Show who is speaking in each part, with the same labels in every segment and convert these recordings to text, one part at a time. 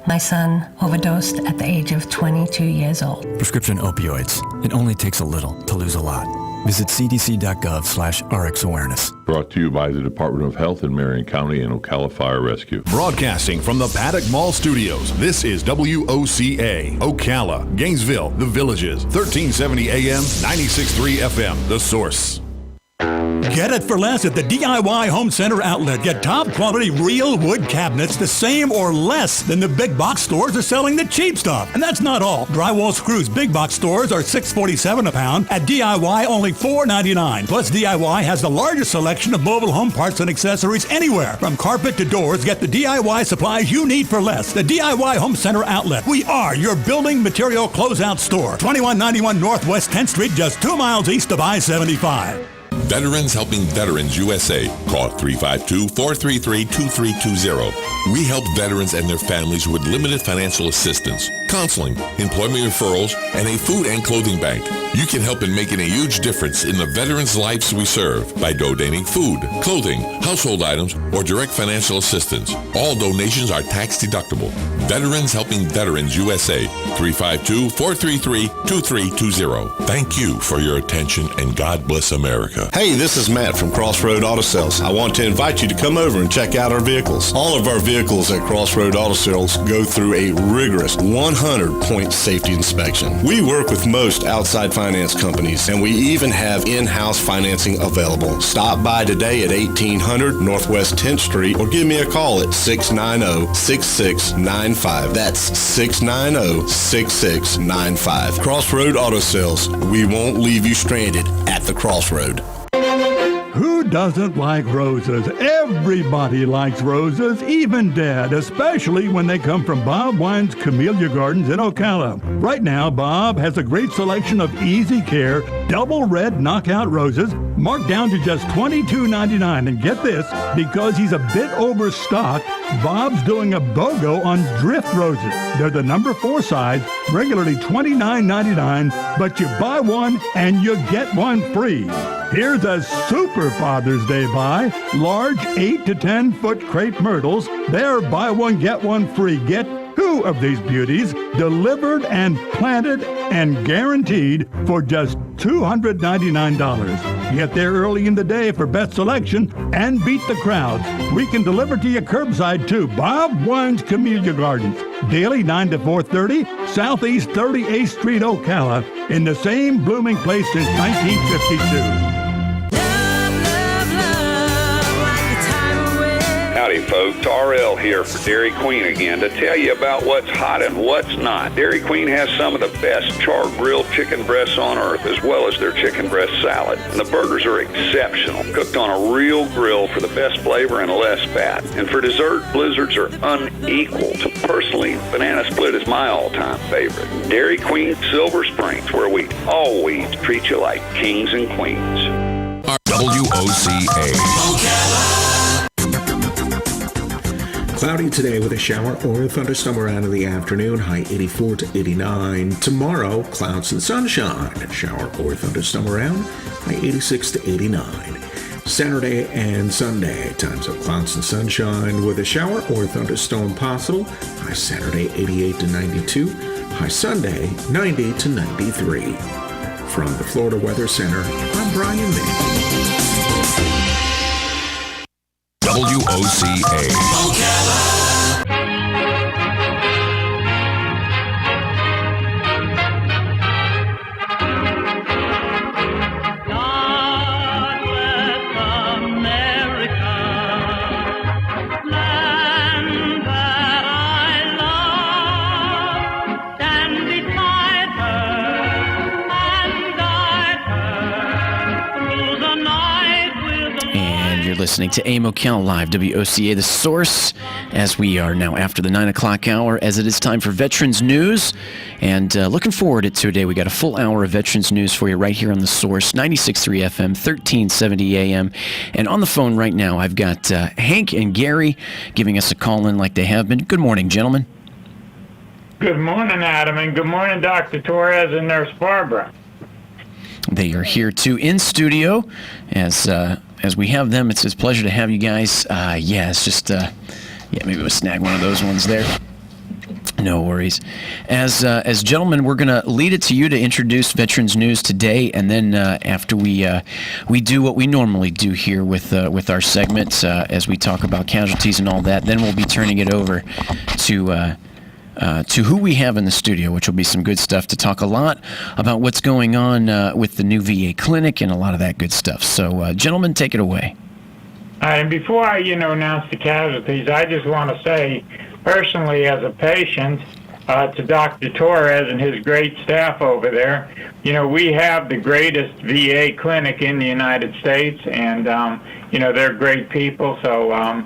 Speaker 1: My son overdosed at the age of 22 years old.
Speaker 2: Prescription opioids. It only takes a little to lose a lot. Visit cdc.gov/RxAwareness.
Speaker 3: Brought to you by the Department of Health in Marion County and Ocala Fire Rescue.
Speaker 4: Broadcasting from the Paddock Mall Studios, this is WOCA, Ocala, Gainesville, The Villages, 1370 AM, 96.3 FM, The Source.
Speaker 5: Get it for less at the DIY Home Center outlet. Get top quality real wood cabinets the same or less than the big box stores are selling the cheap stuff. And that's not all. Drywall screws big box stores are $6.47 a pound. At DIY only $4.99. Plus DIY has the largest selection of mobile home parts and accessories anywhere. From carpet to doors, get the DIY supplies you need for less. The DIY Home Center outlet. We are your building material closeout store. 2191 Northwest 10th Street, just 2 miles east of I-75.
Speaker 6: Veterans Helping Veterans USA. Call 352-433-2320. We help veterans and their families with limited financial assistance, counseling, employment referrals, and a food and clothing bank. You can help in making a huge difference in the veterans' lives we serve by donating food, clothing, household items, or direct financial assistance. All donations are tax deductible. Veterans Helping Veterans USA. 352-433-2320. Thank you for your attention, and God bless America.
Speaker 7: Hey, this is Matt from Crossroad Auto Sales. I want to invite you to come over and check out our vehicles. All of our vehicles at Crossroad Auto Sales go through a rigorous 100-point safety inspection. We work with most outside finance companies, and we even have in-house financing available. Stop by today at 1800 Northwest 10th Street or give me a call at 690-6695. That's 690-6695. Crossroad Auto Sales. We won't leave you stranded at the crossroad.
Speaker 5: Who doesn't like roses? Everybody likes roses, even Dad, especially when they come from Bob Wine's Camellia Gardens in Ocala. Right now, Bob has a great selection of easy care, double red knockout roses, marked down to just $22.99. And get this, because he's a bit overstocked, Bob's doing a BOGO on drift roses. They're the number 4 size, regularly $29.99, but you buy one and you get one free. Here's a super Father's Day buy. Large 8 to 10 foot crepe myrtles. They're buy one, get one free. Get 2 of these beauties delivered and planted and guaranteed for just $299. Get there early in the day for best selection and beat the crowds. We can deliver to you curbside too. Bob Wine's Camellia Gardens. Daily 9 to 4:30, Southeast 38th Street, Ocala, in the same blooming place since 1952.
Speaker 8: Howdy folks, RL here for Dairy Queen again to tell you about what's hot and what's not. Dairy Queen has some of the best char-grilled chicken breasts on earth, as well as their chicken breast salad. And the burgers are exceptional, cooked on a real grill for the best flavor and less fat. And for dessert, blizzards are unequaled. Personally, banana split is my all-time favorite. Dairy Queen Silver Springs, where we always treat you like kings and queens.
Speaker 6: WOCA.
Speaker 9: Cloudy today with a shower or a thunderstorm around in the afternoon, high 84 to 89. Tomorrow, clouds and sunshine, shower or thunderstorm around, high 86 to 89. Saturday and Sunday, times of clouds and sunshine with a shower or thunderstorm possible, high Saturday 88 to 92, high Sunday 90 to 93. From the Florida Weather Center, I'm Brian May.
Speaker 6: WOCA.
Speaker 10: Listening to AM Ocala Live, WOCA, The Source, as we are now after the 9 o'clock hour, as it is time for Veterans News. And looking forward to today, we got a full hour of Veterans News for you right here on The Source, 96.3 FM, 1370 AM. And on the phone right now, I've got Hank and Gary giving us a call in like they have been. Good morning, gentlemen.
Speaker 11: Good morning, Adam, and good morning, Dr. Torres and Nurse Barbara.
Speaker 10: They are here, too, in studio. As we have them, it's a pleasure to have you guys. It's just, maybe we'll snag one of those ones there. No worries. As gentlemen, we're going to lead it to you to introduce Veterans News today, and then after we do what we normally do here with our segments, as we talk about casualties and all that, then we'll be turning it over to who we have in the studio, which will be some good stuff to talk a lot about what's going on with the new VA clinic and a lot of that good stuff. So, gentlemen, take it away.
Speaker 11: And before I, announce the casualties, I just want to say, personally, as a patient, to Dr. Torres and his great staff over there, we have the greatest VA clinic in the United States, and they're great people. So I'm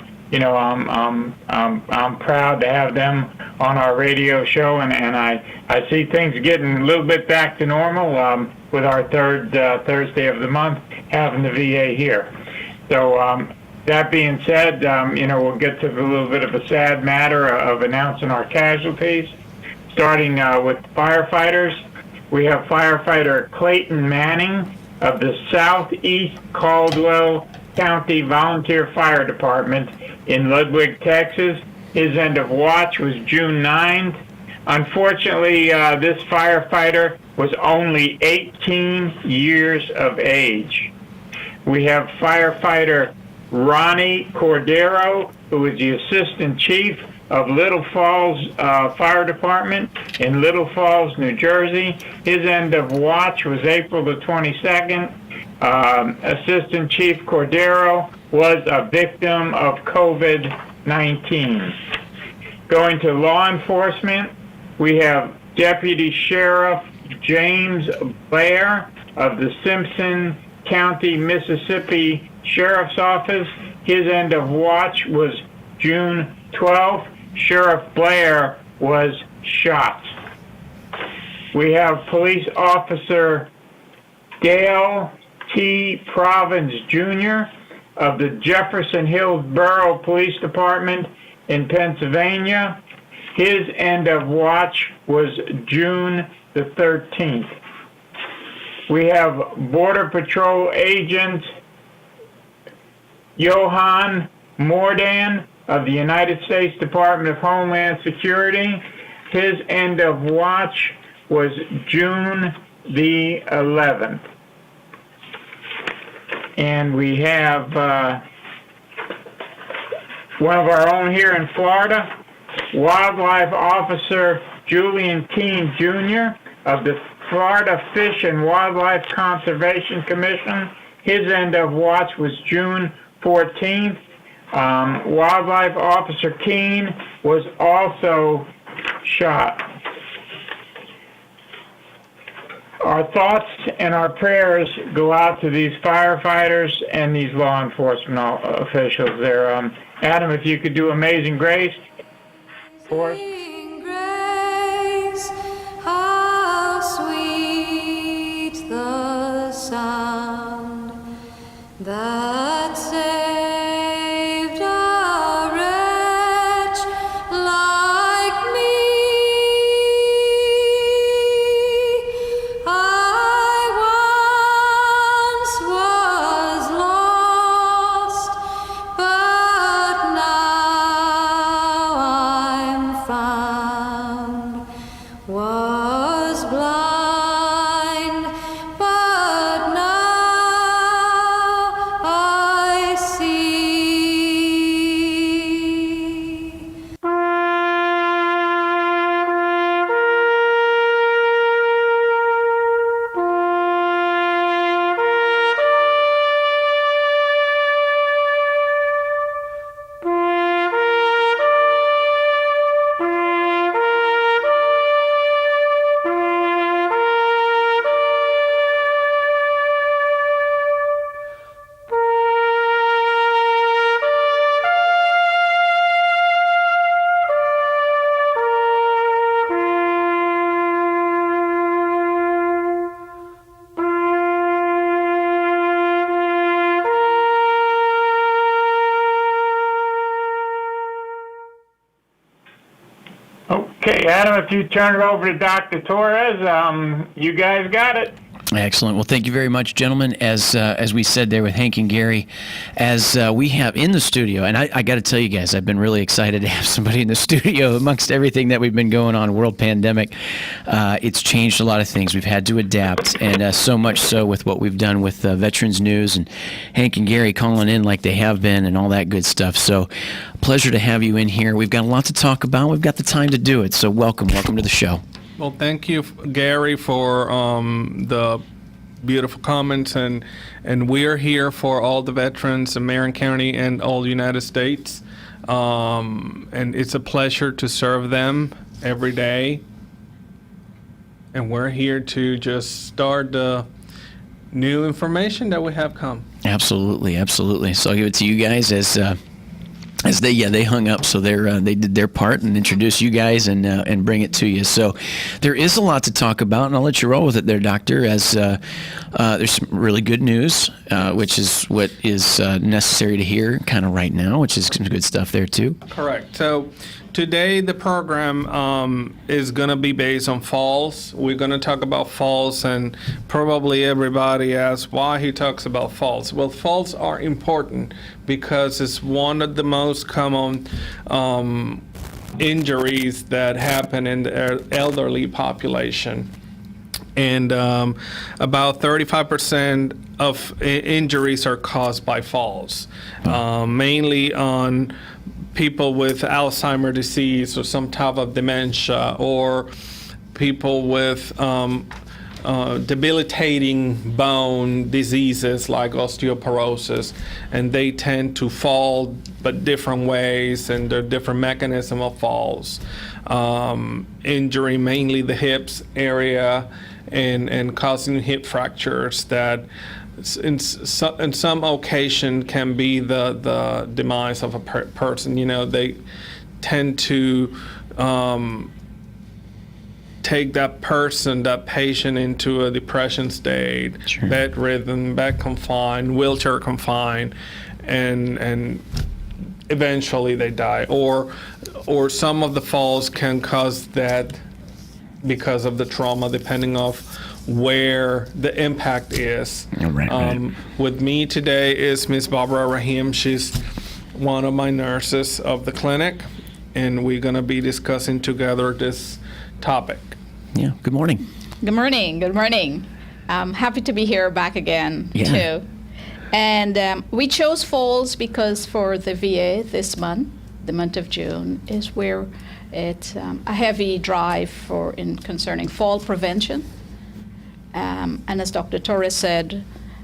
Speaker 11: proud to have them on our radio show, and I see things getting a little bit back to normal with our third Thursday of the month having the VA here. So that being said, we'll get to a little bit of a sad matter of announcing our casualties. Starting with firefighters, we have firefighter Clayton Manning of the Southeast Caldwell County Volunteer Fire Department in Ludwig, Texas. His end of watch was June 9th. Unfortunately, this firefighter was only 18 years of age. We have firefighter Ronnie Cordero, who is the Assistant Chief of Little Falls Fire Department in Little Falls, New Jersey. His end of watch was April the 22nd. Assistant Chief Cordero was a victim of COVID-19. Going to law enforcement, we have Deputy Sheriff James Blair of the Simpson County, Mississippi Sheriff's Office. His end of watch was June 12th. Sheriff Blair was shot. We have Police Officer Dale T. Provins, Jr. of the Jefferson Hills Borough Police Department in Pennsylvania. His end of watch was June the 13th. We have Border Patrol Agent Johan Mordan of the United States Department of Homeland Security. His end of watch was June the 11th. And we have one of our own here in Florida, Wildlife Officer Julian Keene, Jr. of the Florida Fish and Wildlife Conservation Commission. His end of watch was June 14th. Wildlife Officer Keene was also shot. Our thoughts and our prayers go out to these firefighters and these law enforcement officials there. Adam, if you could do Amazing Grace for us.
Speaker 12: Grace, how sweet the sound that saved a wretch like me. I once was lost, but now I'm found. Was blind, but now I see.
Speaker 11: Okay, Adam, if you turn it over to Dr. Torres, you guys got it.
Speaker 10: Excellent. Well, thank you very much, gentlemen. As we said there with Hank and Gary, as we have in the studio, and I got to tell you guys, I've been really excited to have somebody in the studio amongst everything that we've been going on, world pandemic. It's changed a lot of things. We've had to adapt, and so much so with what we've done with Veterans News and Hank and Gary calling in like they have been and all that good stuff. So pleasure to have you in here. We've got a lot to talk about. We've got the time to do it. So welcome to the show.
Speaker 13: Well, thank you, Gary, for the beautiful comments, and we are here for all the veterans in Marion County and all the United States, and it's a pleasure to serve them every day, and we're here to just start the new information that we have come.
Speaker 10: Absolutely. So I'll give it to you guys as they hung up, so they did their part and introduce you guys and bring it to you. So there is a lot to talk about, and I'll let you roll with it there, Doctor. As there's some really good news, which is what is necessary to hear kind of right now, which is some good stuff there too.
Speaker 13: Correct. So today the program is going to be based on falls. We're going to talk about falls, and probably everybody asks why he talks about falls. Well, falls are important because it's one of the most common injuries that happen in the elderly population. And about 35% of injuries are caused by falls, mainly on people with Alzheimer's disease or some type of dementia, or people with debilitating bone diseases like osteoporosis, and they tend to fall but different ways, and there are different mechanisms of falls. Injury mainly the hips area, and causing hip fractures that in some occasion can be the demise of a person. You know, they tend to take that patient into a depression state, sure, bedridden, bed confined, wheelchair confined, and eventually they die. Or some of the falls can cause that because of the trauma, depending on where the impact is. Right. With me today is Miss Barbara Rahim. She's one of my nurses of the clinic, and we're going to be discussing together this topic.
Speaker 10: Yeah. Good morning.
Speaker 14: Good morning. I'm happy to be here back again, too. And we chose falls because for the VA this month, the month of June, is where it's a heavy drive concerning fall prevention. And as Dr. Torres said,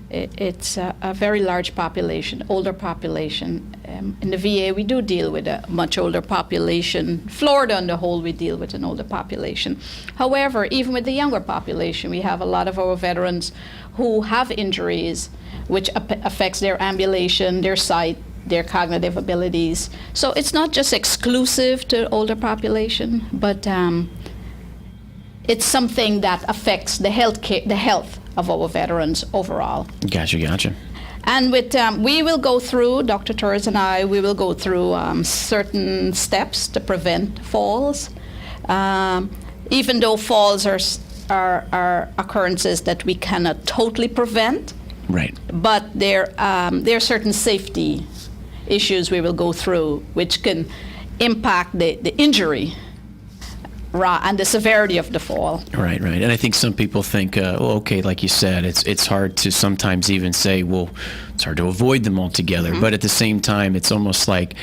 Speaker 14: it's a very large population, older population. In the VA, we do deal with a much older population. Florida on the whole, we deal with an older population. However, even with the younger population, we have a lot of our veterans who have injuries which affects their ambulation, their sight, their cognitive abilities. So it's not just exclusive to older population, but it's something that affects the health of our veterans overall.
Speaker 10: Gotcha.
Speaker 14: And with we will go through, Dr. Torres and I, we will go through certain steps to prevent falls. Even though falls are occurrences that we cannot totally prevent,
Speaker 10: right?
Speaker 14: But there are certain safety issues we will go through which can impact the injury and the severity of the fall.
Speaker 10: Right. And I think some people think, okay, like you said, it's hard to sometimes even say, well, it's hard to avoid them altogether. Mm-hmm. But at the same time, it's almost like,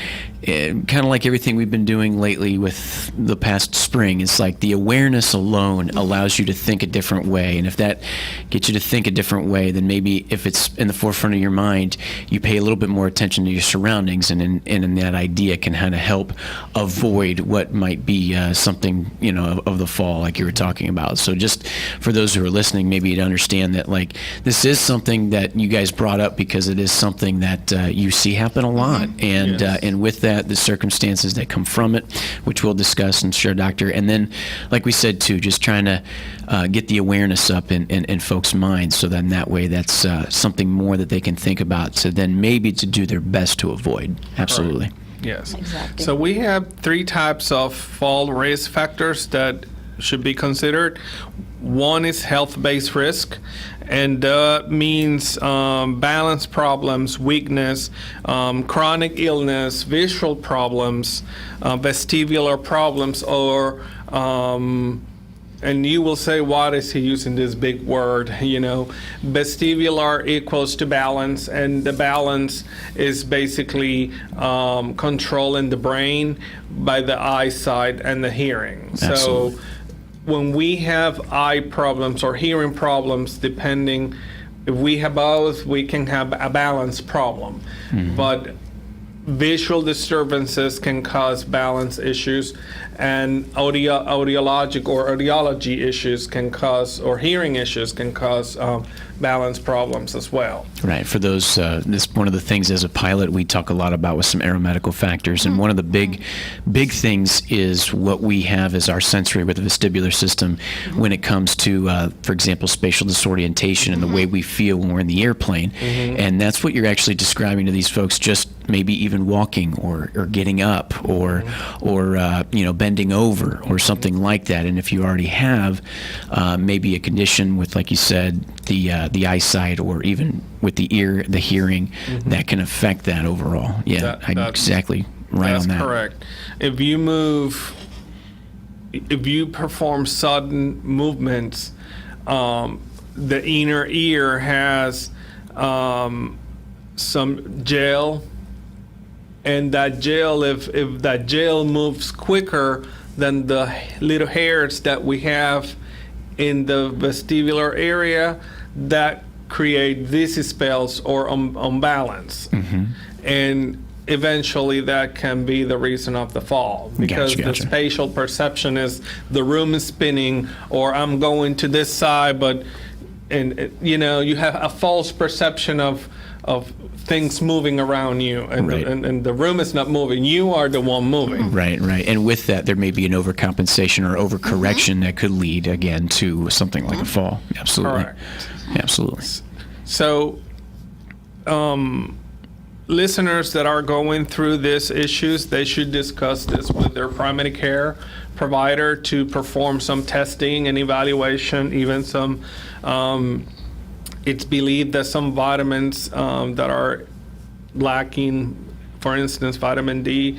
Speaker 10: kind of like everything we've been doing lately with the past spring. It's like the awareness alone allows you to think a different way. And if that gets you to think a different way, then maybe if it's in the forefront of your mind, you pay a little bit more attention to your surroundings, and in that idea can kind of help avoid what might be something, of the fall like you were talking about. So just for those who are listening, maybe to understand that like this is something that you guys brought up because it is something that you see happen a lot. Mm-hmm. And yes. And with that, the circumstances that come from it, which we'll discuss and share, Doctor. And then, like we said too, just trying to get the awareness up in folks' minds, so then that way that's something more that they can think about, so then maybe to do their best to avoid. Absolutely.
Speaker 13: Right. Yes.
Speaker 14: Exactly.
Speaker 13: So we have 3 types of fall risk factors that should be considered. One is health-based risk, and that means balance problems, weakness, chronic illness, visual problems, vestibular problems, or and you will say, what is he using this big word? Vestibular equals to balance, and the balance is basically controlling the brain by the eyesight and the hearing.
Speaker 10: Absolutely.
Speaker 13: So when we have eye problems or hearing problems, depending, if we have both, we can have a balance problem. But visual disturbances can cause balance issues, and audiologic or audiology issues can cause, or hearing issues can cause balance problems as well.
Speaker 10: Right. For those, this one of the things as a pilot we talk a lot about with some aeromedical factors, and one of the big things is what we have as our sensory with the vestibular system when it comes to, for example, spatial disorientation and the way we feel when we're in the airplane, and that's what you're actually describing to these folks. Just maybe even walking or getting up or bending over or something like that. And if you already have maybe a condition with, like you said, the eyesight, or even with the ear, the hearing, that can affect that overall. Yeah, exactly right on that.
Speaker 13: That's correct. If you perform sudden movements, the inner ear has some gel, and that gel, if that gel moves quicker than the little hairs that we have in the vestibular area, that create dizzy spells or unbalance. And eventually that can be the reason of the fall, because the spatial perception is the room is spinning, or I'm going to this side, but you have a false perception of things moving around you, and the room is not moving. You are the one moving.
Speaker 10: Right. And with that, there may be an overcompensation or overcorrection that could lead again to something like a fall. Absolutely.
Speaker 13: Correct.
Speaker 10: Absolutely.
Speaker 13: So, listeners that are going through these issues, they should discuss this with their primary care provider to perform some testing and evaluation, even some. It's believed that some vitamins that are lacking, for instance, vitamin D,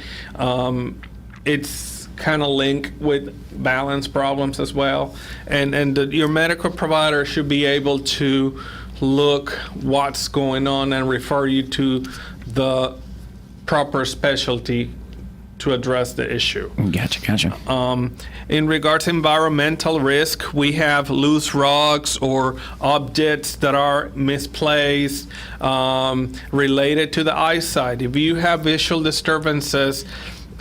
Speaker 13: it's kind of linked with balance problems as well. And your medical provider should be able to look what's going on and refer you to the proper specialty to address the issue.
Speaker 10: Gotcha.
Speaker 13: In regards to environmental risk, we have loose rugs or objects that are misplaced related to the eyesight. If you have visual disturbances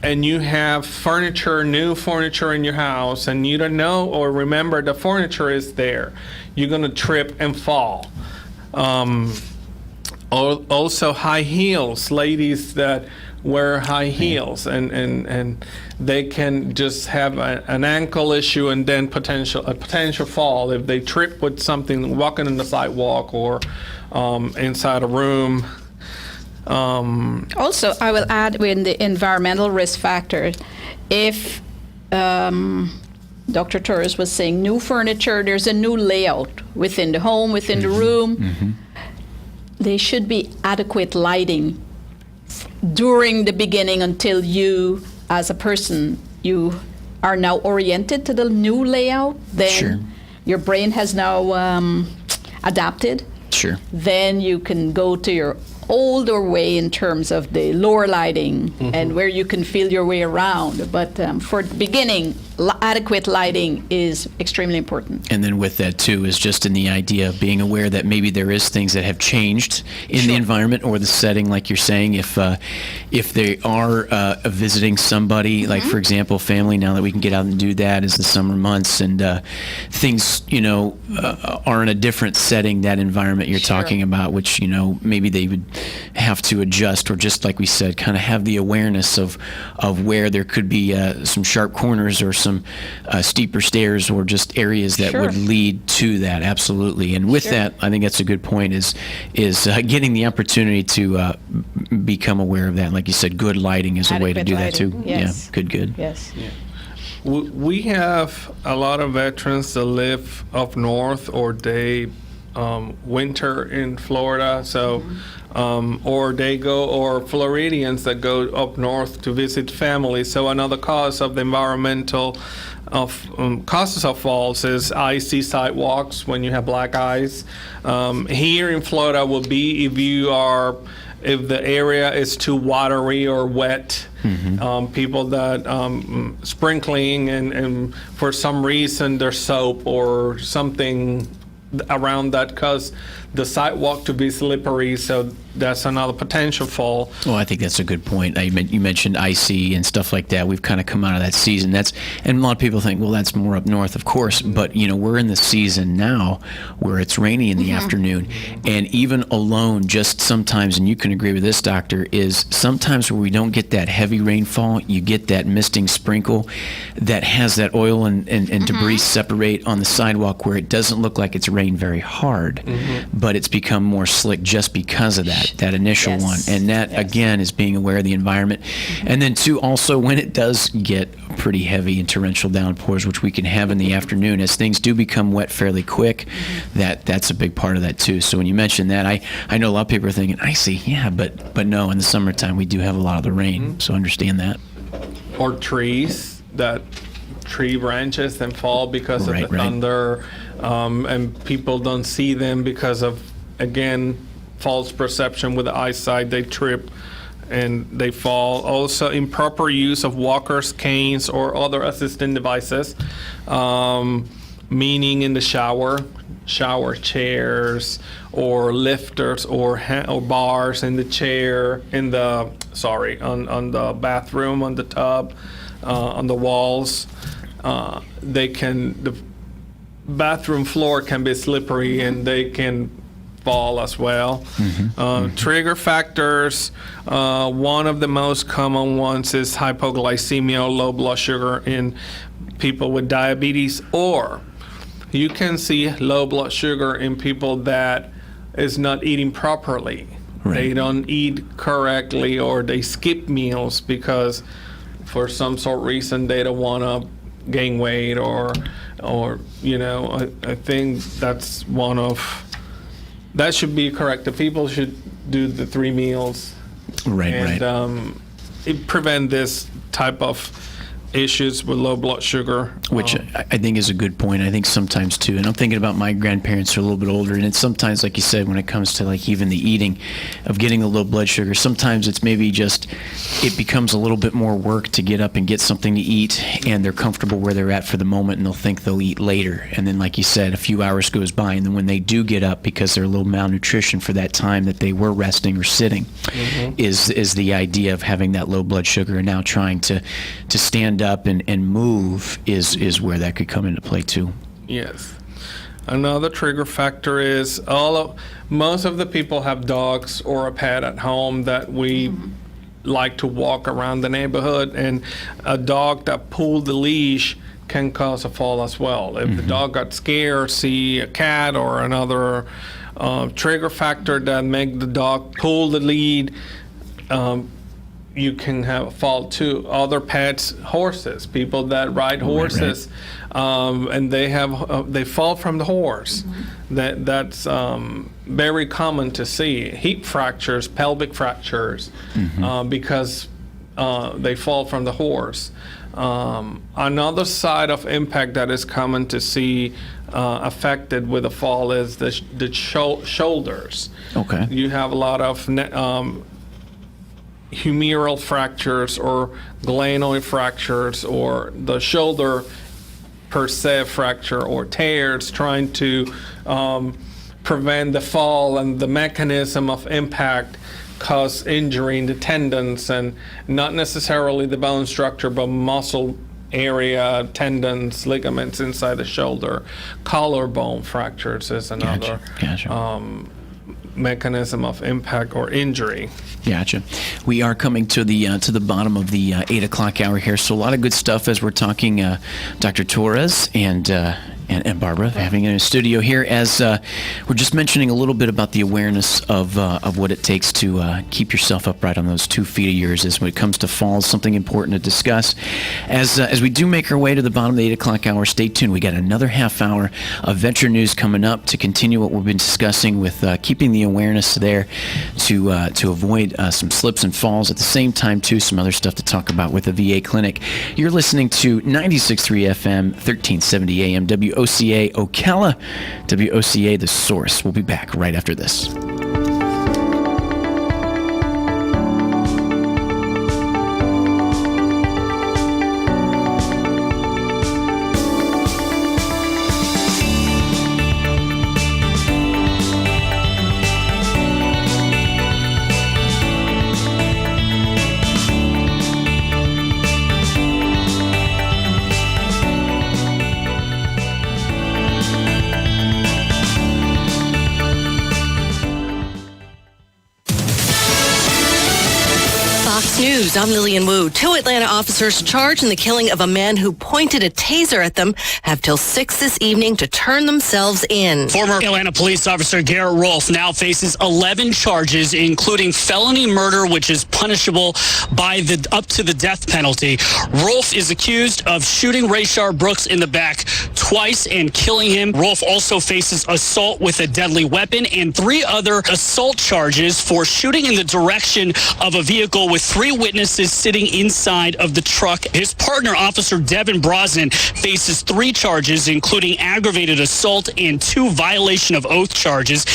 Speaker 13: and you have new furniture in your house, and you don't know or remember the furniture is there, you're going to trip and fall. Also, high heels, ladies that wear high heels, and they can just have an ankle issue and then a potential fall if they trip with something walking in the sidewalk or inside a room.
Speaker 14: Also, I will add in the environmental risk factor, if Dr. Torres was saying new furniture, there's a new layout within the home, within the room. There should be adequate lighting during the beginning until you, as a person, you are now oriented to the new layout. Then your brain has now adapted. Then you can go to your older way in terms of the lower lighting and where you can feel your way around. But for the beginning, adequate lighting is extremely important.
Speaker 10: And then with that too is just in the idea of being aware that maybe there is things that have changed in the environment or the setting, like you're saying. If they are visiting somebody, like for example, family, now that we can get out and do that as the summer months, and things are in a different setting, that environment you're talking about, which maybe they would have to adjust, or just like we said, kind of have the awareness of where there could be some sharp corners or some steeper stairs, or just areas that would lead to that. Absolutely. And with that, I think that's a good point, is getting the opportunity to become aware of that. Like you said, good lighting is a way to do that too.
Speaker 14: Yes.
Speaker 10: Yeah, good.
Speaker 14: Yes.
Speaker 13: We have a lot of veterans that live up north, or they winter in Florida, so or they go, or Floridians that go up north to visit family. So another cause of the environmental causes of falls is icy sidewalks when you have black ice. Here in Florida will be if the area is too watery or wet. People that sprinkling and for some reason there's soap or something around that cause the sidewalk to be slippery, so that's another potential fall.
Speaker 10: Well, I think that's a good point. You mentioned icy and stuff like that. We've kind of come out of that season. And a lot of people think, well, that's more up north, of course. But we're in the season now where it's rainy in the afternoon, and even alone, just sometimes, and you can agree with this, Doctor, is sometimes where we don't get that heavy rainfall, you get that misting sprinkle that has that oil and debris separate on the sidewalk where it doesn't look like it's rained very hard, but it's become more slick just because of that initial one. And that, again, is being aware of the environment. And then, too, also when it does get pretty heavy and torrential downpours, which we can have in the afternoon, as things do become wet fairly quick, that's a big part of that, too. So when you mention that, I know a lot of people are thinking, icy, yeah, but no, in the summertime we do have a lot of the rain, so understand that.
Speaker 13: Or trees, that tree branches and fall because of the thunder, and people don't see them because of, again, false perception with the eyesight. They trip and they fall. Also, improper use of walkers, canes, or other assistive devices, meaning in the shower chairs, or lifters, or bars in the chair, on the bathroom, on the tub, on the walls. The bathroom floor can be slippery and they can fall as well. Trigger factors, one of the most common ones is hypoglycemia, or low blood sugar in people with diabetes, or you can see low blood sugar in people that is not eating properly. They don't eat correctly, or they skip meals because for some sort of reason they don't want to gain weight, or I think that's one of that should be correct. The people should do the 3 meals, it prevent this type of issues with low blood sugar.
Speaker 10: Which I think is a good point. I think sometimes too, and I'm thinking about my grandparents who are a little bit older, and it's sometimes, like you said, when it comes to like even the eating of getting the low blood sugar, sometimes it's maybe just it becomes a little bit more work to get up and get something to eat, and they're comfortable where they're at for the moment, and they'll think they'll eat later. And then, like you said, a few hours goes by, and then when they do get up, because they're a little malnutrition for that time that they were resting or sitting, is the idea of having that low blood sugar, and now trying to stand up and move is where that could come into play too.
Speaker 13: Yes. Another trigger factor is most of the people have dogs or a pet at home that we like to walk around the neighborhood, and a dog that pulled the leash can cause a fall as well. If the dog got scared, see a cat or another trigger factor that make the dog pull the lead, you can have a fall too. Other pets, horses, people that ride horses, and they fall from the horse. That's very common to see. Hip fractures, pelvic fractures, because they fall from the horse. Another side of impact that is common to see affected with a fall is the shoulders.
Speaker 10: Okay.
Speaker 13: You have a lot of humeral fractures or glenoid fractures, or the shoulder per se fracture or tears, trying to prevent the fall, and the mechanism of impact cause injury in the tendons, and not necessarily the bone structure, but muscle area, tendons, ligaments inside the shoulder. Collarbone fractures is another mechanism of impact or injury.
Speaker 10: Gotcha. We are coming to the bottom of the 8 o'clock hour here, so a lot of good stuff as we're talking, Dr. Torres, and and Barbara having in a studio here as we're just mentioning a little bit about the awareness of what it takes to keep yourself upright on those 2 feet of yours as when it comes to falls, something important to discuss. As we do make our way to the bottom of the 8 o'clock hour, stay tuned. We got another half hour of veteran news coming up to continue what we've been discussing with keeping the awareness there to avoid some slips and falls. At the same time, too, some other stuff to talk about with the VA clinic. You're listening to 96.3 FM, 1370 AM, WOCA Ocala, WOCA The Source. We'll be back right after this.
Speaker 15: News. I'm Lillian Wu. 2 Atlanta officers charged in the killing of a man who pointed a taser at them have till 6 this evening to turn themselves in.
Speaker 16: Former Atlanta police officer Garrett Rolfe now faces 11 charges, including felony murder, which is punishable by up to the death penalty. Rolfe is accused of shooting Rayshard Brooks in the back twice and killing him. Rolfe also faces assault with a deadly weapon and 3 other assault charges for shooting in the direction of a vehicle with 3 witnesses sitting inside of the truck. His partner, Officer Devin Brosnan, faces 3 charges, including aggravated assault and 2 violation of oath charges.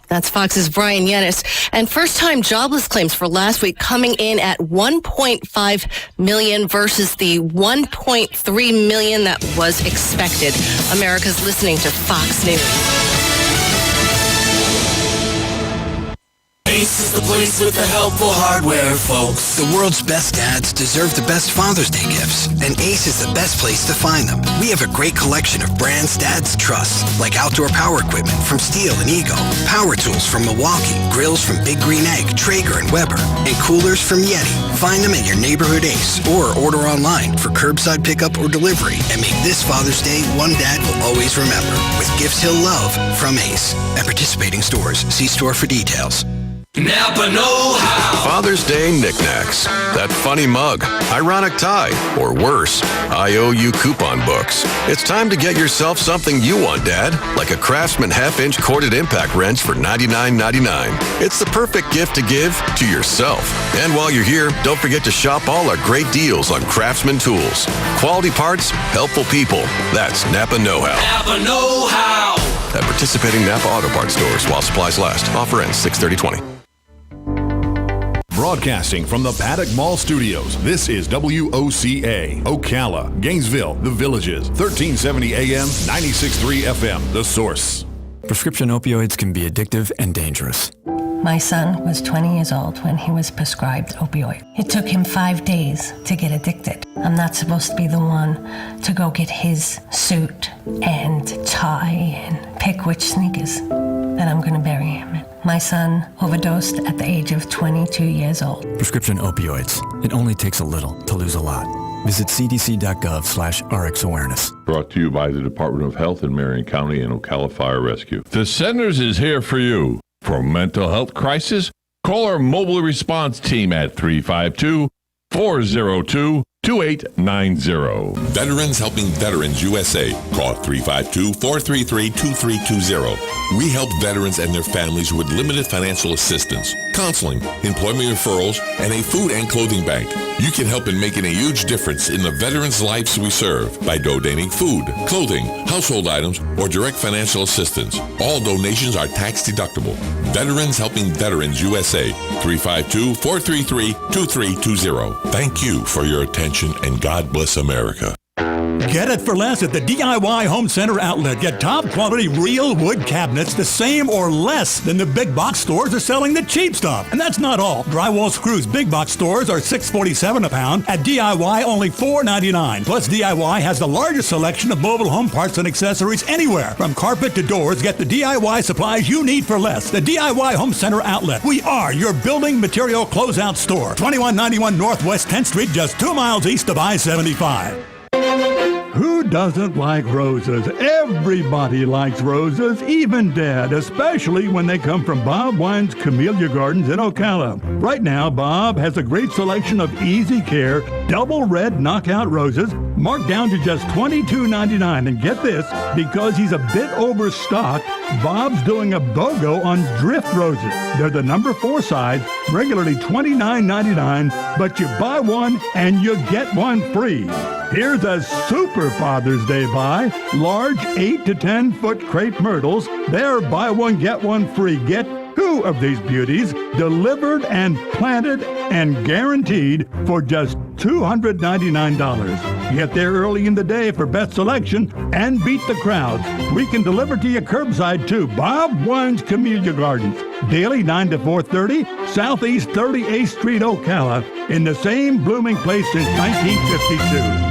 Speaker 15: That's Fox's Brian Yennis. And first-time jobless claims for last week coming in at 1.5 million versus the 1.3 million that was expected. America's listening to Fox News.
Speaker 17: Ace is the place with the helpful hardware, folks.
Speaker 18: The world's best dads deserve the best Father's Day gifts, and Ace is the best place to find them. We have a great collection of brands dads trust, like outdoor power equipment from Steel and Ego, power tools from Milwaukee, grills from Big Green Egg, Traeger, and Weber, and coolers from Yeti. Find them at your neighborhood Ace, or order online for curbside pickup or delivery, and make this Father's Day one dad will always remember, with gifts he'll love from Ace. At participating stores, see store for details.
Speaker 17: Napa know-how.
Speaker 19: Father's Day knickknacks. That funny mug, ironic tie, or worse, IOU coupon books. It's time to get yourself something you want, Dad, like a Craftsman half-inch corded impact wrench for $99.99. It's the perfect gift to give to yourself. And while you're here, don't forget to shop all our great deals on Craftsman tools. Quality parts, helpful people. That's Napa know-how.
Speaker 17: Napa know-how.
Speaker 19: At participating Napa Auto Parts stores while supplies last. Offer ends 6/30/20.
Speaker 4: Broadcasting from the Paddock Mall Studios, this is WOCA, Ocala, Gainesville, The Villages, 1370 AM, 96.3 FM, The Source.
Speaker 2: Prescription opioids can be addictive and dangerous.
Speaker 1: My son was 20 years old when he was prescribed opioid. It took him 5 days to get addicted. I'm not supposed to be the one to go get his suit and tie and pick which sneakers that I'm going to bury him in. My son overdosed at the age of 22 years old.
Speaker 2: Prescription opioids. It only takes a little to lose a lot. Visit cdc.gov/RX awareness.
Speaker 3: Brought to you by the Department of Health in Marion County and Ocala Fire Rescue. The Centers is here for you. For mental health crisis, call our mobile response team at 352-402-2890.
Speaker 6: Veterans Helping Veterans USA. Call 352-433-2320. We help veterans and their families with limited financial assistance, counseling, employment referrals, and a food and clothing bank. You can help in making a huge difference in the veterans' lives we serve by donating food, clothing, household items, or direct financial assistance. All donations are tax deductible. Veterans Helping Veterans USA. 352-433-2320. Thank you for your attention, and God bless America.
Speaker 5: Get it for less at the DIY Home Center outlet. Get top quality real wood cabinets the same or less than the big box stores are selling the cheap stuff. And that's not all. Drywall screws big box stores are $6.47 a pound. At DIY, only $4.99. Plus, DIY has the largest selection of mobile home parts and accessories anywhere. From carpet to doors, get the DIY supplies you need for less. The DIY Home Center outlet. We are your building material closeout store. 2191 Northwest 10th Street, just 2 miles east of I-75. Who Who doesn't like roses? Everybody likes roses, even Dad, especially when they come from Bob Wine's Camellia Gardens in Ocala. Right now, Bob has a great selection of easy care, double red knockout roses, marked down to just $22.99. And get this, because he's a bit overstocked, Bob's doing a BOGO on drift roses. They're the number 4 size, regularly $29.99, but you buy one and you get one free. Here's a super Father's Day buy. Large 8 to 10 foot crepe myrtles. They're buy one, get one free. Get 2 of these beauties delivered and planted and guaranteed for just $299. Get there early in the day for best selection and beat the crowds. We can deliver to you curbside too. Bob Wine's Camellia Gardens. Daily 9 to 4:30, Southeast 38th Street, Ocala, in the same blooming place since 1952.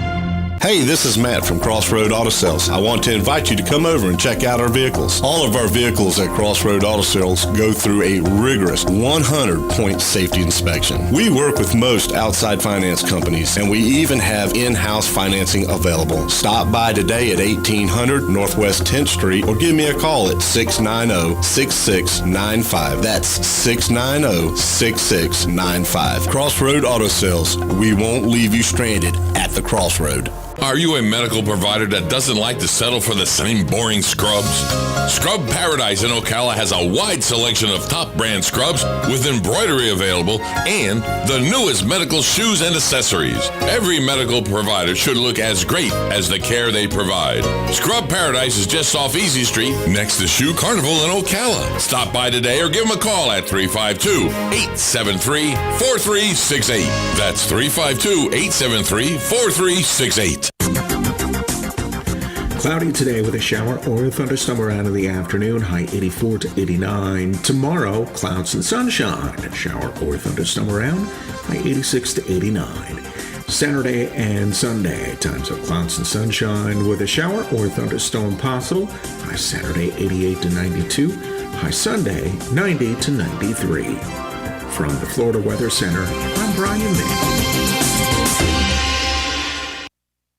Speaker 7: Hey, this is Matt from Crossroad Auto Sales. I want to invite you to come over and check out our vehicles. All of our vehicles at Crossroad Auto Sales go through a rigorous 100-point safety inspection. We work with most outside finance companies, and we even have in-house financing available. Stop by today at 1800 Northwest 10th Street or give me a call at 690-6695. That's 690-6695. Crossroad Auto Sales. We won't leave you stranded at the crossroad.
Speaker 6: Are you a medical provider that doesn't like to settle for the same boring scrubs? Scrub Paradise in Ocala has a wide selection of top brand scrubs with embroidery available and the newest medical shoes and accessories. Every medical provider should look as great as the care they provide. Scrub Paradise is just off Easy Street next to Shoe Carnival in Ocala. Stop by today or give them a call at 352-873-4368. That's 352-873-4368.
Speaker 9: Cloudy today with a shower or a thunderstorm around in the afternoon, high 84 to 89. Tomorrow, clouds and sunshine, shower or thunderstorm around, high 86 to 89. Saturday and Sunday, times of clouds and sunshine with a shower or thunderstorm possible, high Saturday 88 to 92, high Sunday 90 to 93. From the Florida Weather Center, I'm Brian May.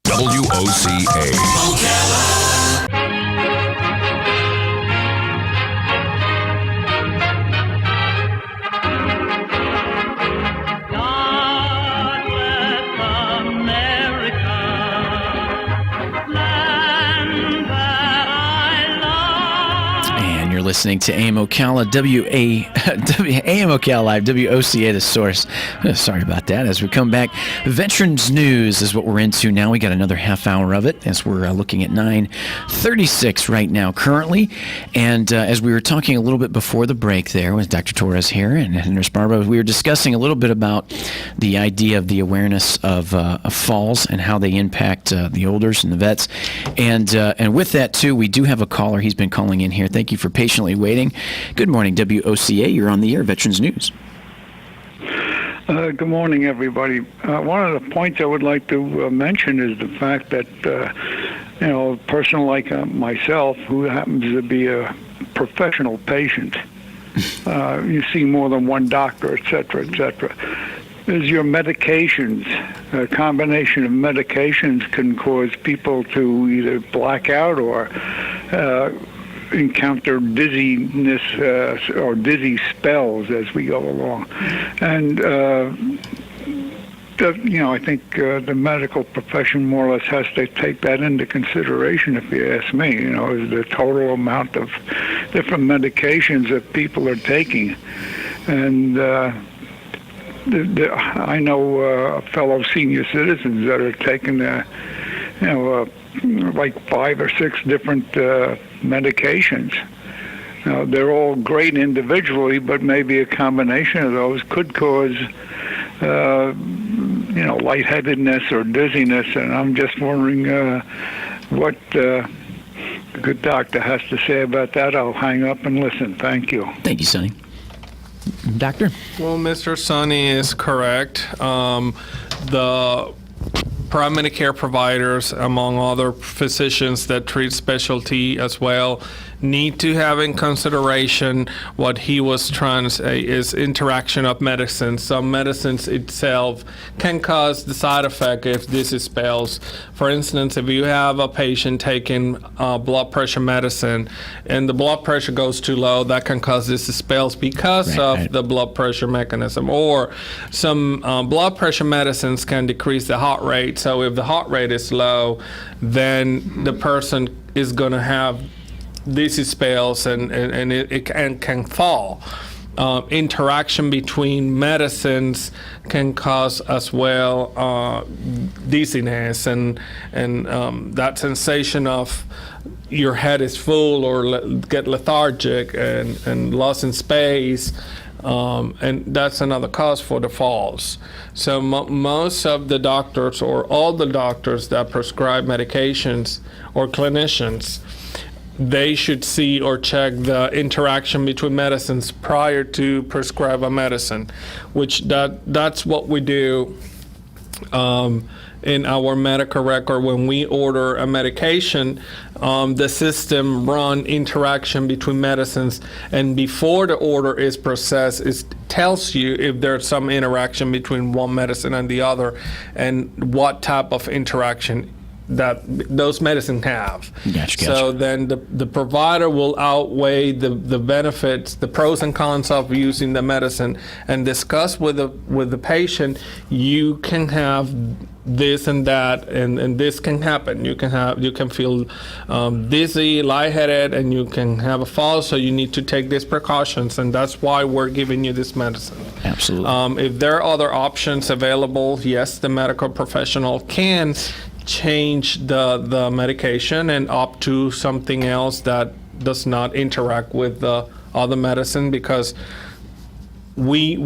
Speaker 19: WOCA.
Speaker 10: Listening to AM Ocala, AM Ocala Live, WOCA, the source. Sorry about that. As we come back, Veterans News is what we're into now. We got another half hour of it as we're looking at 9:36 right now currently. And as we were talking a little bit before the break there with Dr. Torres here and Nurse Barbara, we were discussing a little bit about the idea of the awareness of falls and how they impact the olders and the vets. And with that, too, we do have a caller. He's been calling in here. Thank you for patiently waiting. Good morning, WOCA. You're on the air, Veterans News.
Speaker 20: Good morning, everybody. One of the points I would like to mention is the fact that, a person like myself, who happens to be a professional patient, you see more than one doctor, et cetera, is your medications. A combination of medications can cause people to either black out or encounter dizziness or dizzy spells as we go along. And, I think the medical profession more or less has to take that into consideration, if you ask me, is the total amount of different medications that people are taking. And I know fellow senior citizens that are taking, like 5 or 6 different medications. Now, they're all great individually, but maybe a combination of those could cause, lightheadedness or dizziness. And I'm just wondering what the good doctor has to say about that. I'll hang up and listen. Thank you.
Speaker 10: Thank you, Sonny. Doctor?
Speaker 13: Well, Mr. Sonny is correct. The primary care providers, among other physicians that treat specialty as well, need to have in consideration what he was trying to say is interaction of medicine. Some medicines itself can cause the side effect if this is spells. For instance, if you have a patient taking blood pressure medicine and the blood pressure goes too low, that can cause this spells because of the blood pressure mechanism. Or some blood pressure medicines can decrease the heart rate. So if the heart rate is low, then the person is going to have these spells and it can fall. Interaction between medicines can cause as well dizziness and that sensation of your head is full or get lethargic and lost in space. And that's another cause for the falls. So most of the doctors or all the doctors that prescribe medications or clinicians, they should see or check the interaction between medicines prior to prescribe a medicine, which that's what we do in our medical record. When we order a medication, the system run interaction between medicines, and before the order is processed, it tells you if there's some interaction between one medicine and the other and what type of interaction that those medicines have.
Speaker 10: Gotcha.
Speaker 13: So then the provider will outweigh the benefits, the pros and cons of using the medicine, and discuss with the patient. You can have this and that, and this can happen. You can feel dizzy, lightheaded, and you can have a fall. So you need to take these precautions, and that's why we're giving you this medicine.
Speaker 10: Absolutely.
Speaker 13: If there are other options available, yes, the medical professional can change the medication and opt to something else that does not interact with the other medicine, because we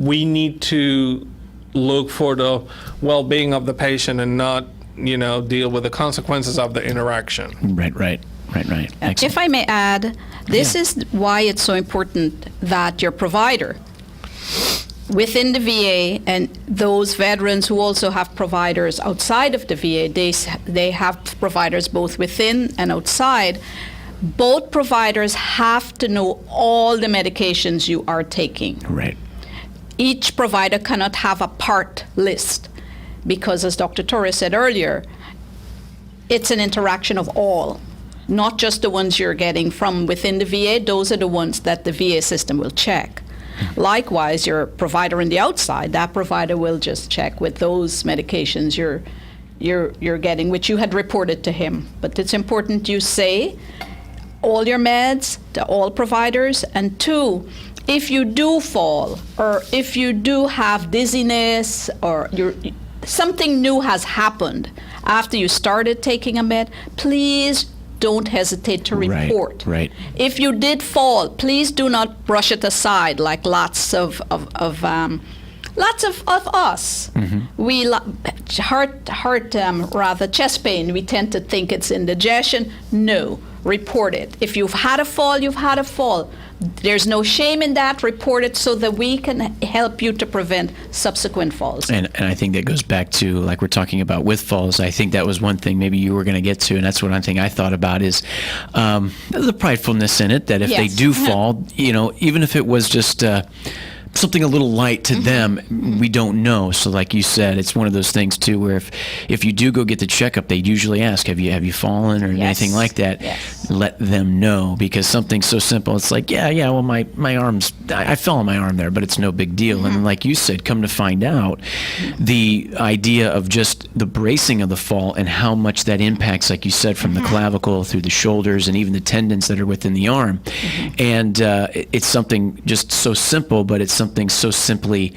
Speaker 13: need to look for the well-being of the patient and not deal with the consequences of the interaction.
Speaker 10: Right. Excellent.
Speaker 14: If I may add, this is why it's so important that your provider within the VA, and those veterans who also have providers outside of the VA, they have providers both within and outside. Both providers have to know all the medications you are taking.
Speaker 10: Right.
Speaker 14: Each provider cannot have a part list because, as Dr. Torres said earlier, it's an interaction of all, not just the ones you're getting from within the VA. Those are the ones that the VA system will check. Likewise, your provider on the outside, that provider will just check with those medications you're getting, which you had reported to him. But it's important you say all your meds to all providers. And two, if you do fall, or if you do have dizziness, or something new has happened after you started taking a med, please don't hesitate to report.
Speaker 10: Right.
Speaker 14: If you did fall, please do not brush it aside like lots of us.
Speaker 10: Mm-hmm.
Speaker 14: We rather chest pain. We tend to think it's indigestion. No, report it. If you've had a fall, you've had a fall. There's no shame in that. Report it so that we can help you to prevent subsequent falls.
Speaker 10: And I think that goes back to, like we're talking about with falls, I think that was one thing maybe you were going to get to, and that's one thing I thought about is the pridefulness in it, that if they do fall, even if it was just something a little light to them, we don't know. So like you said, it's one of those things too where if you do go get the checkup, they usually ask, have you fallen or anything like that?
Speaker 14: Yes.
Speaker 10: Let them know, because something so simple, it's like, well, my arm's, I fell on my arm there, but it's no big deal. And like you said, come to find out, the idea of just the bracing of the fall and how much that impacts, like you said, from the clavicle through the shoulders and even the tendons that are within the arm. And it's something just so simple, but it's something so simply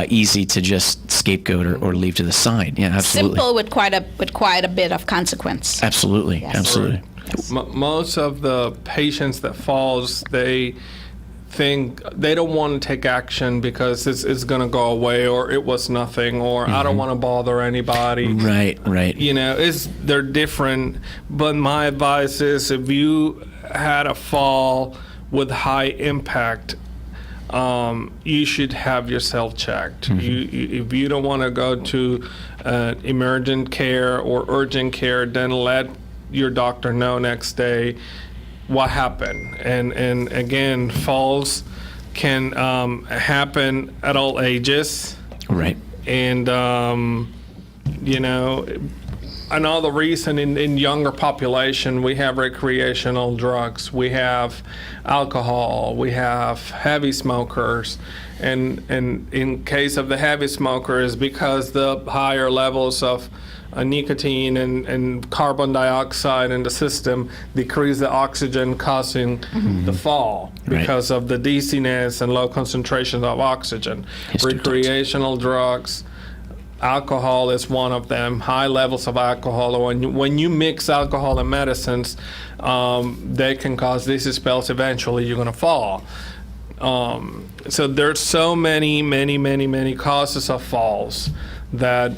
Speaker 10: easy to just scapegoat or leave to the side. Yeah, absolutely.
Speaker 14: Simple with quite a bit of consequence.
Speaker 10: Absolutely,
Speaker 14: Yes.
Speaker 10: absolutely.
Speaker 13: Most of the patients that falls, they think they don't want to take action because it's going to go away, or it was nothing, or I don't want to bother anybody.
Speaker 10: Right.
Speaker 13: They're different. But my advice is, if you had a fall with high impact, you should have yourself checked. If you don't want to go to emergent care or urgent care, then let your doctor know next day what happened. And again, falls can happen at all ages.
Speaker 10: Right.
Speaker 13: And, another reason in younger population, we have recreational drugs, we have alcohol, we have heavy smokers. And in case of the heavy smokers, because the higher levels of nicotine and carbon dioxide in the system decrease the oxygen, causing the fall because of the dizziness and low concentration of oxygen. Recreational drugs, alcohol is one of them. High levels of alcohol. When you mix alcohol and medicines, they can cause dizzy spells. Eventually, you're going to fall. So there's so many causes of falls that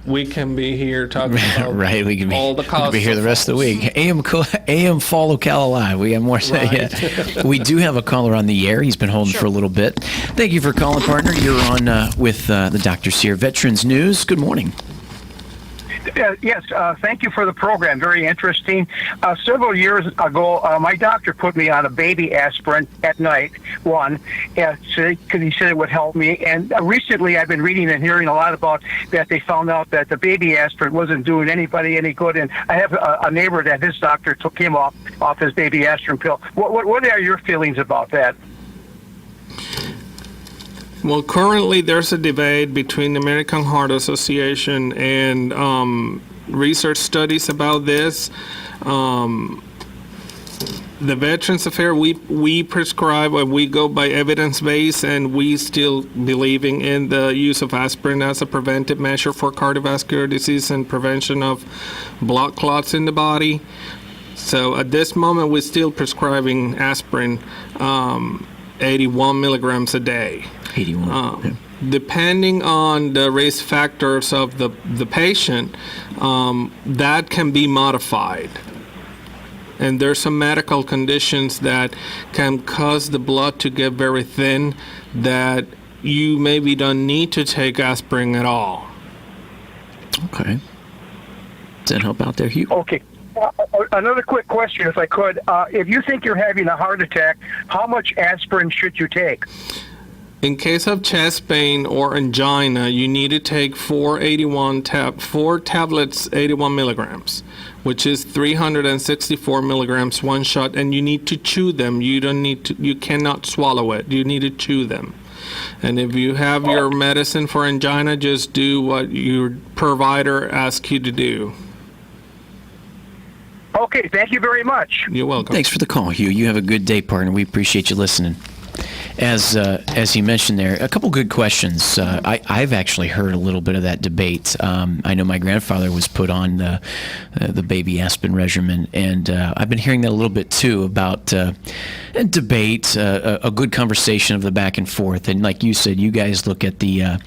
Speaker 13: we can be here talking about
Speaker 10: we can be,
Speaker 13: all the causes.
Speaker 10: We can be here the rest of the week. AM Fall Ocala Live. We have more to say. Yeah. We do have a caller on the air. He's been holding for a little bit. Thank you for calling, partner. You're on with the doctors here. Veterans News. Good morning.
Speaker 21: Yes, thank you for the program. Very interesting. Several years ago, my doctor put me on a baby aspirin at night, because he said it would help me. And recently I've been reading and hearing a lot about that they found out that the baby aspirin wasn't doing anybody any good. And I have a neighbor that his doctor took him off his baby aspirin pill. What are your feelings about that?
Speaker 13: Well, currently there's a debate between the American Heart Association and research studies about this. The Veterans Affairs, we prescribe, we go by evidence-based, and we still believing in the use of aspirin as a preventive measure for cardiovascular disease and prevention of blood clots in the body. So at this moment, we're still prescribing aspirin 81 milligrams a day.
Speaker 10: 81.
Speaker 13: Depending on the risk factors of the patient, that can be modified. And there's some medical conditions that can cause the blood to get very thin that you maybe don't need to take aspirin at all.
Speaker 10: Okay. Does that help out there, Hugh?
Speaker 21: Okay. Another quick question, if I could. If you think you're having a heart attack, how much aspirin should you take?
Speaker 13: In case of chest pain or angina, you need to take 4 tablets, 81 milligrams, which is 364 milligrams one shot, and you need to chew them. You cannot swallow it. You need to chew them. And if you have your medicine for angina, just do what your provider asks you to do.
Speaker 21: Okay, thank you very much.
Speaker 13: You're welcome.
Speaker 10: Thanks for the call, Hugh. You have a good day, partner. We appreciate you listening. As he mentioned there, a couple good questions. I've actually heard a little bit of that debate. I know my grandfather was put on the baby aspirin regimen, and I've been hearing that a little bit too about debate, a good conversation of the back and forth. And like you said, you guys look at the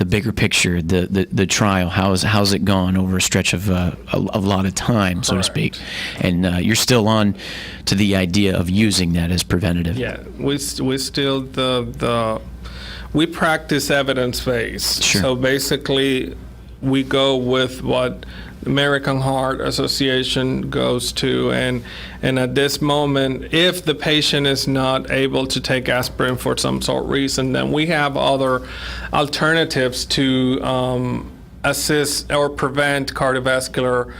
Speaker 10: bigger picture, the trial. How's it gone over a stretch of a lot of time, so to speak, and you're still on to the idea of using that as preventative.
Speaker 13: Yeah, we still we practice evidence-based.
Speaker 10: Sure.
Speaker 13: So basically, we go with what American Heart Association goes to, and at this moment, if the patient is not able to take aspirin for some sort of reason, then we have other alternatives to assist or prevent cardiovascular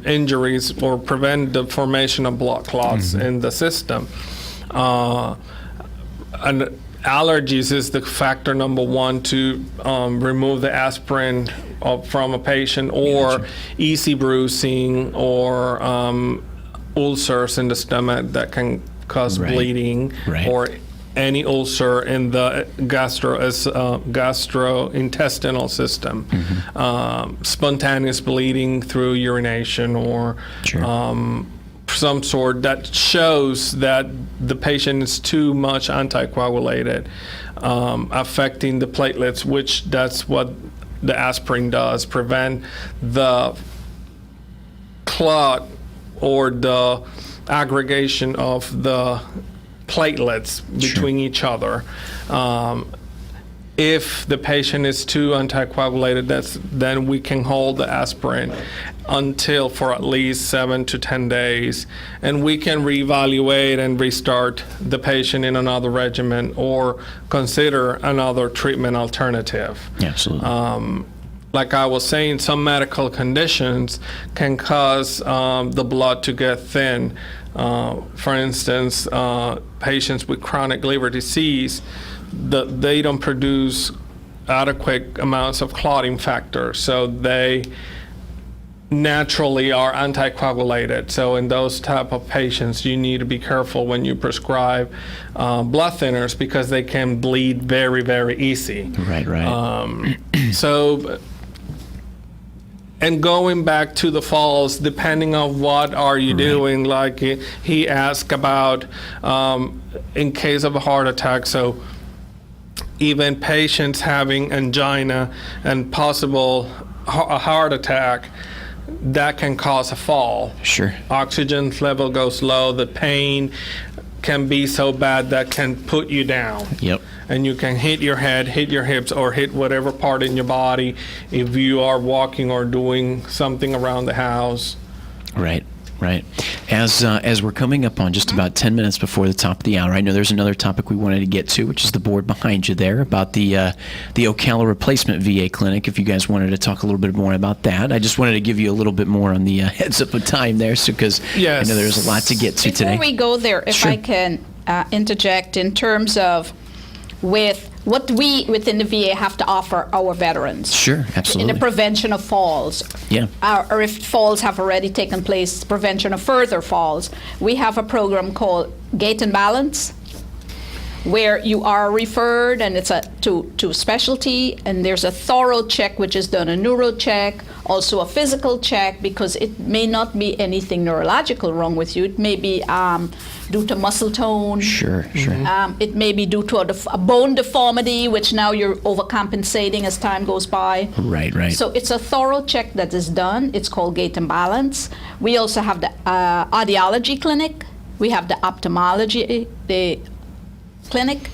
Speaker 13: injuries or prevent the formation of blood clots in the system. And allergies is the factor number one to remove the aspirin from a patient, or easy bruising, or ulcers in the stomach that can cause bleeding, or any ulcer in the gastrointestinal system, spontaneous bleeding through urination, or some sort that shows that the patient is too much anticoagulated, affecting the platelets, which that's what the aspirin does, prevent the clot or the aggregation of the platelets between each other. If the patient is too anticoagulated, then we can hold the aspirin for at least 7 to 10 days, and we can reevaluate and restart the patient in another regimen or consider another treatment alternative.
Speaker 10: Absolutely.
Speaker 13: Like I was saying, some medical conditions can cause the blood to get thin. For instance, patients with chronic liver disease, they don't produce adequate amounts of clotting factor, so they naturally are anticoagulated. So in those type of patients, you need to be careful when you prescribe blood thinners because they can bleed very, very easy.
Speaker 10: Right.
Speaker 13: And going back to the falls, depending on what are you doing, like he asked about in case of a heart attack. So even patients having angina and possible a heart attack, that can cause a fall.
Speaker 10: Sure.
Speaker 13: Oxygen level goes low, the pain can be so bad that can put you down.
Speaker 10: Yep.
Speaker 13: And you can hit your head, hit your hips, or hit whatever part in your body if you are walking or doing something around the house.
Speaker 10: Right. As we're coming up on just about 10 minutes before the top of the hour, I know there's another topic we wanted to get to, which is the board behind you there about the Ocala replacement VA clinic. If you guys wanted to talk a little bit more about that, I just wanted to give you a little bit more on the heads up of time there, because I know there's a lot to get to today.
Speaker 14: Before we go there, if I can interject in terms of with what we within the VA have to offer our veterans.
Speaker 10: Sure, absolutely.
Speaker 14: In the prevention of falls.
Speaker 10: Yeah.
Speaker 14: Or if falls have already taken place, prevention of further falls. We have a program called Gait and Balance, where you are referred, and it's to specialty, and there's a thorough check which is done, a neuro check, also a physical check, because it may not be anything neurological wrong with you. It may be due to muscle tone.
Speaker 10: Sure.
Speaker 14: It may be due to a bone deformity, which now you're overcompensating as time goes by.
Speaker 10: Right.
Speaker 14: So it's a thorough check that is done. It's called Gait and Balance. We also have the audiology clinic. We have the ophthalmology clinic.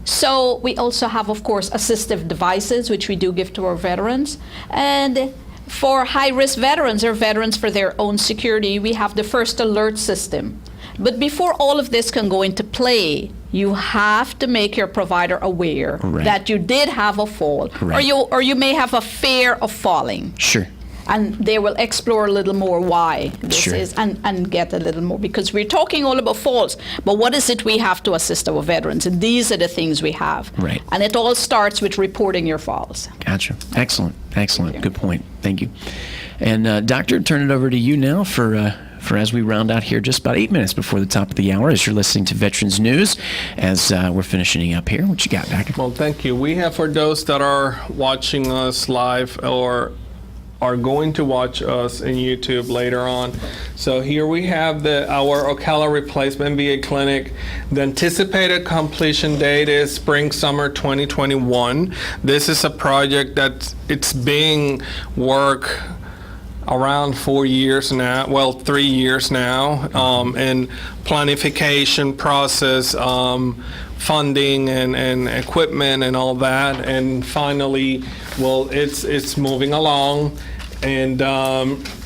Speaker 14: So we also have, of course, assistive devices, which we do give to our veterans. And for high-risk veterans or veterans for their own security, we have the first alert system. But before all of this can go into play, you have to make your provider aware that you did have a fall, or you may have a fear of falling.
Speaker 10: Sure.
Speaker 14: And they will explore a little more why this is, and get a little more, because we're talking all about falls, but what is it we have to assist our veterans? And these are the things we have.
Speaker 10: Right.
Speaker 14: And it all starts with reporting your falls.
Speaker 10: Gotcha. Excellent. Good point. Thank you. And Doctor, turn it over to you now for as we round out here just about 8 minutes before the top of the hour, as you're listening to Veterans News, as we're finishing up here. What you got, Doctor?
Speaker 13: Well, thank you. We have, for those that are watching us live or are going to watch us in YouTube later on. So here we have our Ocala replacement VA clinic. The anticipated completion date is spring/summer 2021. This is a project that it's being worked around 4 years now, 3 years now, and planification process, funding and equipment and all that, and finally, it's moving along. And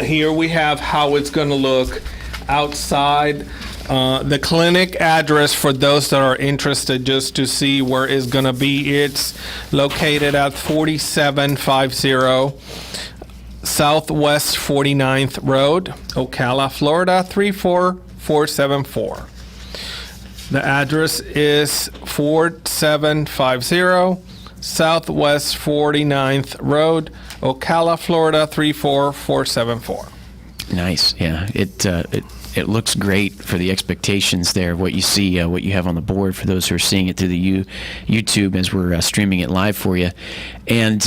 Speaker 13: here we have how it's going to look outside. The clinic address, for those that are interested, just to see where it's going to be, it's located at 4750 Southwest 49th Road, Ocala, Florida 34474. The address is 4750 Southwest 49th Road, Ocala, Florida 34474.
Speaker 10: Nice. Yeah. It looks great for the expectations there. What you see, what you have on the board for those who are seeing it through the YouTube as we're streaming it live for you, and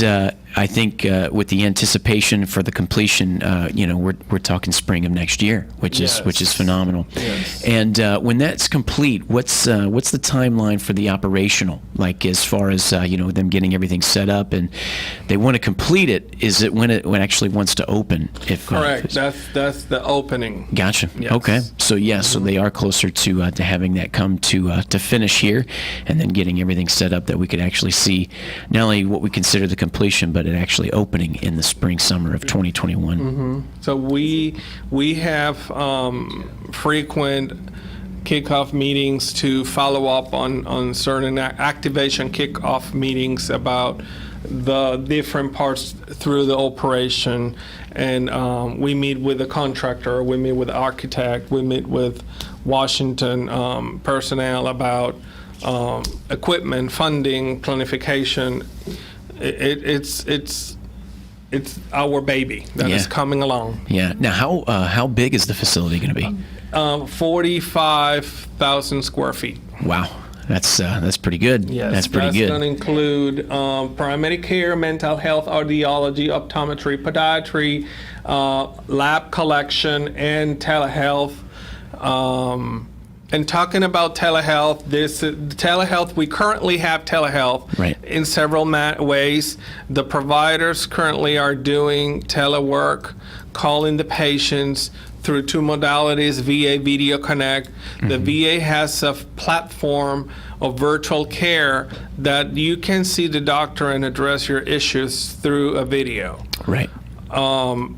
Speaker 10: I think with the anticipation for the completion, we're talking spring of next year, which is phenomenal.
Speaker 13: Yes.
Speaker 10: And when that's complete, what's the timeline for the operational? Like as far as them getting everything set up, and they want to complete it. Is it when it actually wants to open?
Speaker 13: Correct. That's the opening.
Speaker 10: Gotcha.
Speaker 13: Yes.
Speaker 10: Okay. So so they are closer to having that come to finish here, and then getting everything set up that we could actually see not only what we consider the completion, but it actually opening in the spring summer of 2021.
Speaker 13: Mm-hmm. So we have frequent kickoff meetings to follow up on certain activation kickoff meetings about the different parts through the operation, and we meet with the contractor, we meet with the architect, we meet with Washington personnel about equipment, funding, planification. It's our baby that is coming along.
Speaker 10: Yeah. Now, how big is the facility going to be?
Speaker 13: 45,000 square feet.
Speaker 10: Wow. That's pretty good.
Speaker 13: Yes,
Speaker 10: that's pretty good.
Speaker 13: That's going to include primary care, mental health, audiology, optometry, podiatry, lab collection, and telehealth. And talking about telehealth, we currently have telehealth in several ways. The providers currently are doing telework, calling the patients through two modalities, VA Video Connect. The VA has a platform of virtual care that you can see the doctor and address your issues through a video.
Speaker 10: Right.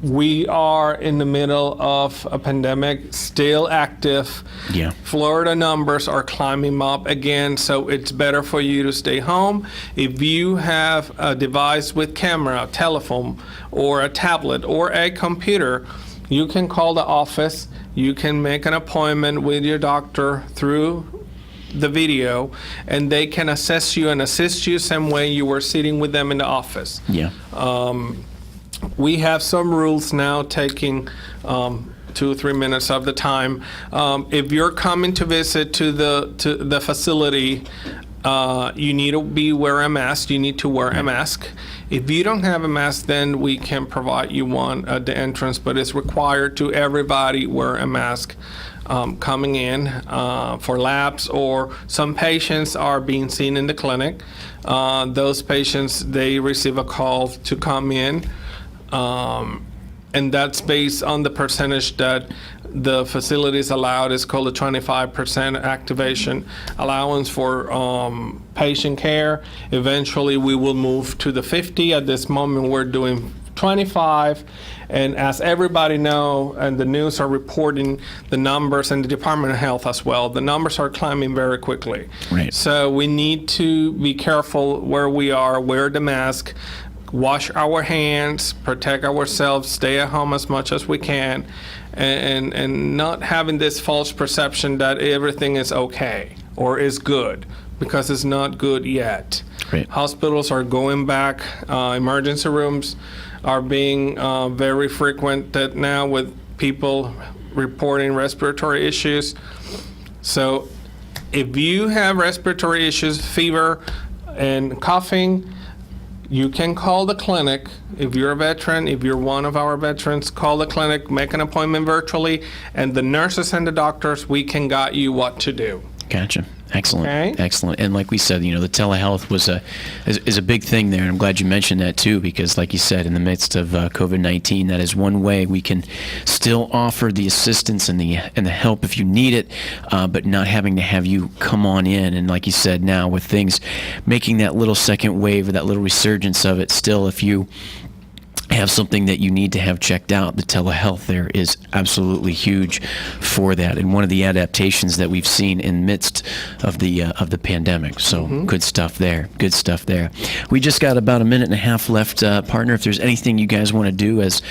Speaker 13: We are in the middle of a pandemic, still active.
Speaker 10: Yeah.
Speaker 13: Florida numbers are climbing up again, so it's better for you to stay home. If you have a device with camera, telephone, or a tablet, or a computer, you can call the office. You can make an appointment with your doctor through the video, and they can assess you and assist you same way you were sitting with them in the office.
Speaker 10: Yeah.
Speaker 13: We have some rules now taking 2 or 3 minutes of the time. If you're coming to visit to the facility, you need to wear a mask. You need to wear a mask. If you don't have a mask, then we can provide you one at the entrance, but it's required to everybody wear a mask coming in for labs, or some patients are being seen in the clinic. Those patients, they receive a call to come in. And that's based on the percentage that the facility is allowed. It's called a 25% activation allowance for patient care. Eventually, we will move to the 50. At this moment, we're doing 25. And as everybody know, and the news are reporting the numbers, and the Department of Health as well, the numbers are climbing very quickly.
Speaker 10: Right.
Speaker 13: So we need to be careful where we are, wear the mask, wash our hands, protect ourselves, stay at home as much as we can, and not having this false perception that everything is okay or is good, because it's not good yet.
Speaker 10: Right.
Speaker 13: Hospitals are going back. Emergency rooms are being very frequented now with people reporting respiratory issues. So if you have respiratory issues, fever, and coughing, you can call the clinic. If you're a veteran, if you're one of our veterans, call the clinic, make an appointment virtually, and the nurses and the doctors, we can guide you what to do.
Speaker 10: Gotcha. Excellent.
Speaker 13: Okay.
Speaker 10: Excellent. And like we said, the telehealth is a big thing there. And I'm glad you mentioned that too, because like you said, in the midst of COVID-19, that is one way we can still offer the assistance and the help if you need it, but not having to have you come on in. And like you said, now with things making that little second wave or that little resurgence of it, still, if you have something that you need to have checked out, the telehealth there is absolutely huge for that, and one of the adaptations that we've seen in midst of the pandemic. So good stuff there. Good stuff there. We just got about a minute and a half left, partner. If there's anything you guys want to do as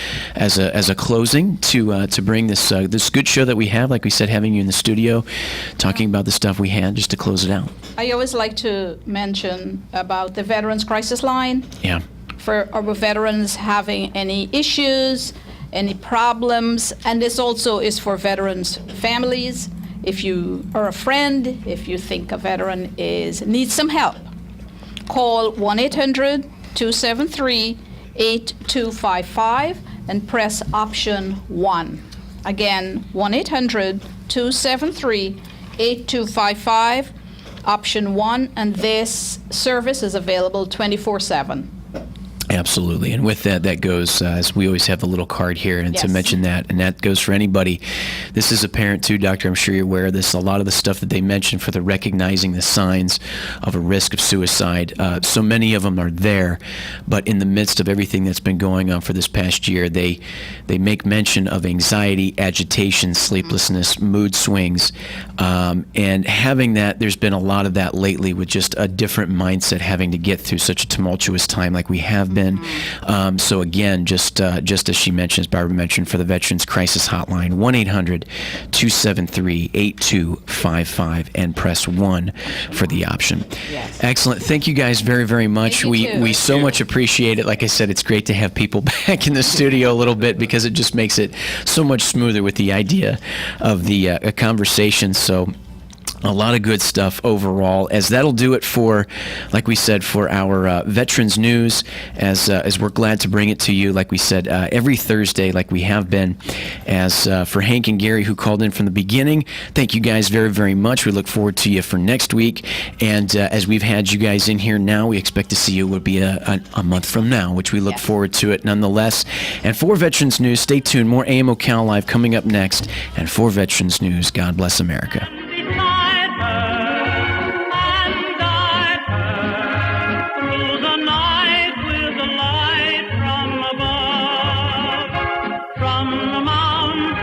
Speaker 10: a closing to bring this good show that we have, like we said, having you in the studio, talking about the stuff we had, just to close it out.
Speaker 14: I always like to mention about the Veterans Crisis Line.
Speaker 10: Yeah.
Speaker 14: For our veterans having any issues, any problems, and this also is for veterans' families. If you are a friend, if you think a veteran needs some help, call 1-800-273 1-800-273-8255 and press option 1. Again, 1-800-273-8255, option 1, and this service is available 24/7.
Speaker 10: Absolutely. And with that, that goes, as we always have the little card here, and to mention that, and that goes for anybody. This is a parent too, Doctor, I'm sure you're aware of this. A lot of the stuff that they mentioned for the recognizing the signs of a risk of suicide, so many of them are there, but in the midst of everything that's been going on for this past year, they make mention of anxiety, agitation, sleeplessness, mood swings, and having that, there's been a lot of that lately with just a different mindset having to get through such a tumultuous time like we have been. So again, just as she mentioned, as Barbara mentioned, for the Veterans Crisis Hotline, 1-800-273-8255, and press 1 for the option.
Speaker 14: Yes.
Speaker 10: Excellent. Thank you guys very, very much. We so much appreciate it. Like I said, it's great to have people back in the studio a little bit because it just makes it so much smoother with the idea of the conversation. So a lot of good stuff overall, as that'll do it for, like we said, for our Veterans News, as we're glad to bring it to you, like we said, every Thursday, like we have been. As for Hank and Gary, who called in from the beginning, thank you guys very, very much. We look forward to you for next week. And as we've had you guys in here now, we expect to see you would be a month from now, which we look forward to it nonetheless. And for Veterans News, stay tuned. More AM Ocala Live coming up next. And for Veterans News, God bless America.